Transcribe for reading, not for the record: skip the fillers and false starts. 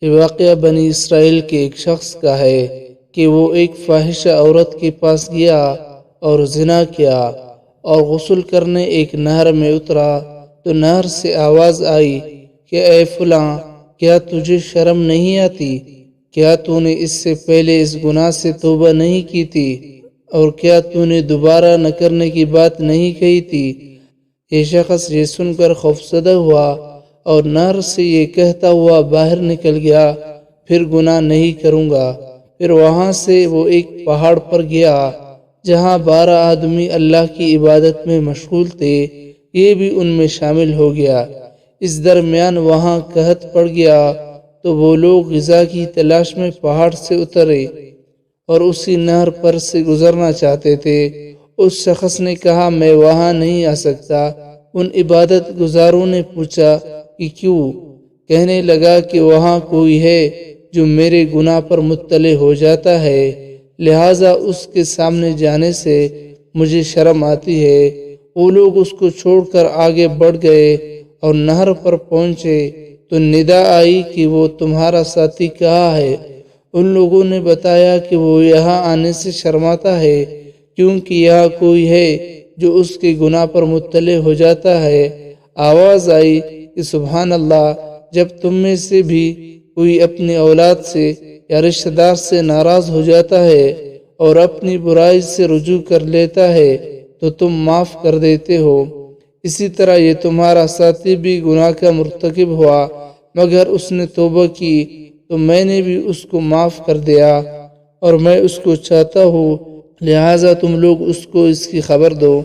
یہ واقعہ بنی اسرائیل کے ایک شخص کا ہے کہ وہ ایک فاحشہ عورت کے پاس گیا اور زنا کیا، اور غسل کرنے ایک نہر میں اترا تو نہر سے آواز آئی کہ اے فلاں، کیا تجھے شرم نہیں آتی؟ کیا تو نے اس سے پہلے اس گناہ سے توبہ نہیں کی تھی؟ اور کیا تو نے دوبارہ نہ کرنے کی بات نہیں کہی تھی؟ یہ شخص یہ سن کر خوفزدہ ہوا اور نہر سے یہ کہتا ہوا باہر نکل گیا، پھر گناہ نہیں کروں گا۔ پھر وہاں سے وہ ایک پہاڑ پر گیا جہاں 12 آدمی اللہ کی عبادت میں مشغول تھے، یہ بھی ان میں شامل ہو گیا۔ اس درمیان وہاں قحط پڑ گیا تو وہ لوگ غذا کی تلاش میں پہاڑ سے اترے اور اسی نہر پر سے گزرنا چاہتے تھے۔ اس شخص نے کہا میں وہاں نہیں آ سکتا۔ ان عبادت گزاروں نے پوچھا کہ کیوں؟ کہنے لگا کہ وہاں کوئی ہے جو میرے گناہ پر مطلع ہو جاتا ہے، لہٰذا اس کے سامنے جانے سے مجھے شرم آتی ہے۔ وہ لوگ اس کو چھوڑ کر آگے بڑھ گئے اور نہر پر پہنچے تو ندا آئی کہ وہ تمہارا ساتھی کہاں ہے؟ ان لوگوں نے بتایا کہ وہ یہاں آنے سے شرماتا ہے کیونکہ یہاں کوئی ہے جو اس کے گناہ پر مطلع ہو جاتا ہے۔ آواز آئی کہ سبحان اللہ، جب تم میں سے بھی کوئی اپنی اولاد سے یا رشتہ دار سے ناراض ہو جاتا ہے اور اپنی برائی سے رجوع کر لیتا ہے تو تم معاف کر دیتے ہو، اسی طرح یہ تمہارا ساتھی بھی گناہ کا مرتکب ہوا مگر اس نے توبہ کی تو میں نے بھی اس کو معاف کر دیا اور میں اس کو چاہتا ہوں، لہٰذا تم لوگ اس کو اس کی خبر دو۔